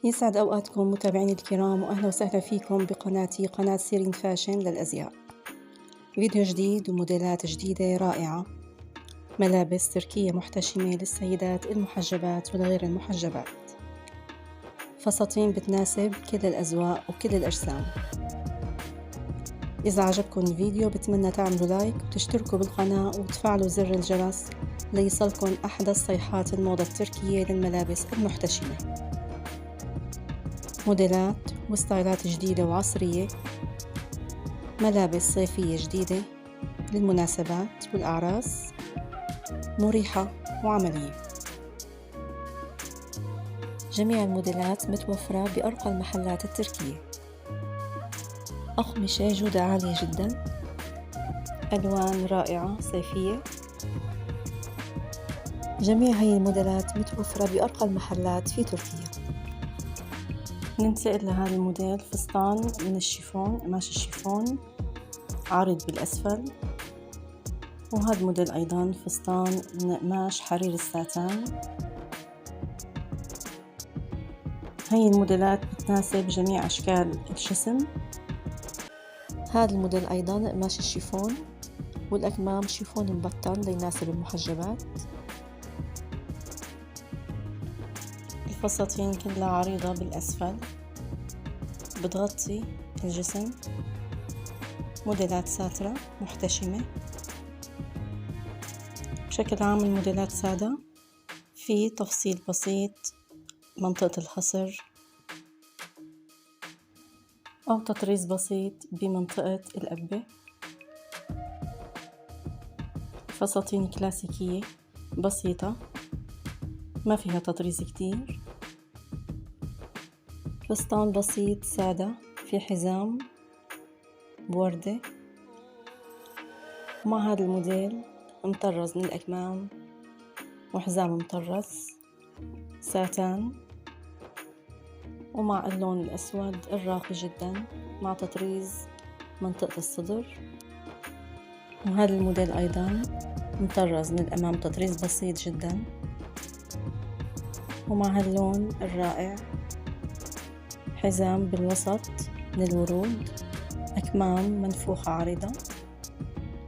يسعد أوقاتكم متابعيني الكرام، وأهلا وسهلا فيكم بقناتي قناة سيرين فاشن للأزياء. فيديو جديد وموديلات جديدة رائعة، ملابس تركية محتشمة للسيدات المحجبات ولغير المحجبات، فساتين بتناسب كل الأذواق وكل الأجسام. إذا عجبكم الفيديو بتمنى تعملوا لايك وتشتركوا بالقناة وتفعلوا زر الجرس ليصلكم أحدث صيحات الموضة التركية للملابس المحتشمة. موديلات وستايلات جديدة وعصرية، ملابس صيفية جديدة للمناسبات والأعراس، مريحة وعملية. جميع الموديلات متوفرة بأرقى المحلات التركية، أقمشة جودة عالية جدا، ألوان رائعة صيفية. جميع هاي الموديلات متوفرة بأرقى المحلات في تركيا. ننتقل لهذا الموديل، فستان من الشيفون، قماش الشيفون عريض بالأسفل، وهذا الموديل أيضا فستان من قماش حرير الساتان. هاي الموديلات بتناسب جميع أشكال الجسم. هذا الموديل أيضا قماش الشيفون، والأكمام شيفون مبطن ليناسب المحجبات. الفساتين كلها عريضة بالأسفل بتغطي الجسم، موديلات ساترة محتشمة. بشكل عام الموديلات سادة، في تفصيل بسيط منطقة الخصر أو تطريز بسيط بمنطقة القبة. فساتين كلاسيكية بسيطة ما فيها تطريز كتير، فستان بسيط سادة في حزام بوردة. مع هذا الموديل مطرز من الأكمام وحزام مطرز ساتان، ومع اللون الأسود الراقي جدا مع تطريز منطقة الصدر. وهذا الموديل أيضا مطرز من الأمام تطريز بسيط جدا، ومع هاللون الرائع حزام بالوسط من الورود، أكمام منفوخة عريضة،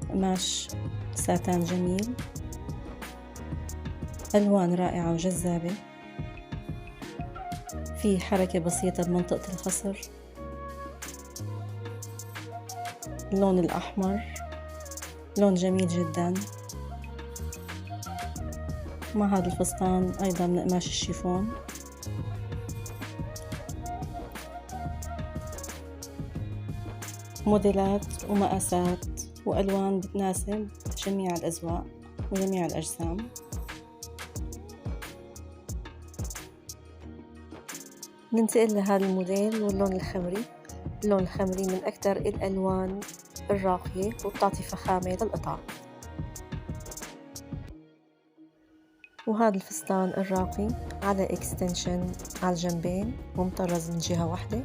قماش ساتان جميل، ألوان رائعة وجذابة، في حركة بسيطة بمنطقة الخصر، اللون الأحمر لون جميل جدا. مع هذا الفستان أيضا من قماش الشيفون. موديلات ومقاسات وألوان بتناسب جميع الأذواق وجميع الأجسام. ننتقل لهذا الموديل واللون الخمري. اللون الخمري من أكثر الألوان الراقية وبتعطي فخامة للقطع. وهذا الفستان الراقي على اكستنشن على الجنبين ومطرز من جهة واحدة.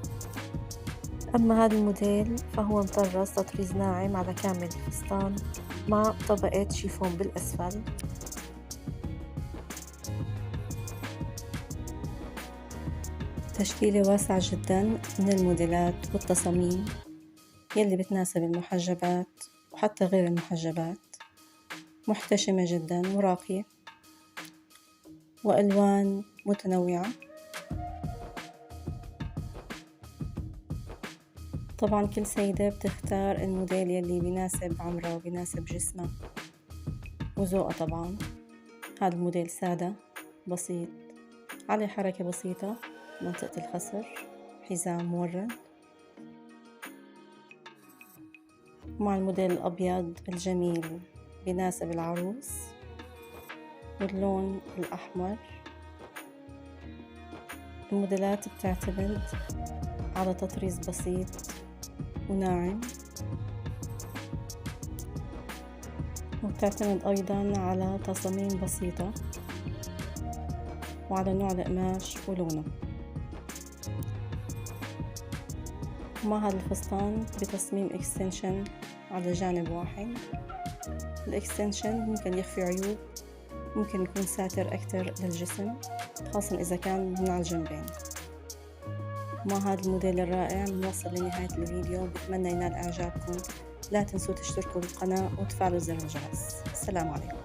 أما هذا الموديل فهو مطرز تطريز ناعم على كامل الفستان مع طبقة شيفون بالأسفل. تشكيلة واسعة جدا من الموديلات والتصاميم يلي بتناسب المحجبات وحتى غير المحجبات، محتشمة جدا وراقية، وألوان متنوعة. طبعا كل سيدة بتختار الموديل يلي بيناسب عمرها وبيناسب جسمها وذوقها. طبعا هذا الموديل سادة بسيط عليه حركة بسيطة منطقة الخصر، حزام مورد. مع الموديل الأبيض الجميل بيناسب العروس، واللون الأحمر. الموديلات بتعتمد على تطريز بسيط وناعم، وبتعتمد أيضا على تصاميم بسيطة وعلى نوع القماش ولونه. مع هذا الفستان بتصميم اكستنشن على جانب واحد. الاكستنشن ممكن يخفي عيوب، ممكن يكون ساتر أكتر للجسم، خاصة إذا كان من على الجنبين. ومع هذا الموديل الرائع بنوصل لنهاية الفيديو، بتمنى ينال إعجابكم. لا تنسوا تشتركوا بالقناة وتفعلوا زر الجرس. السلام عليكم.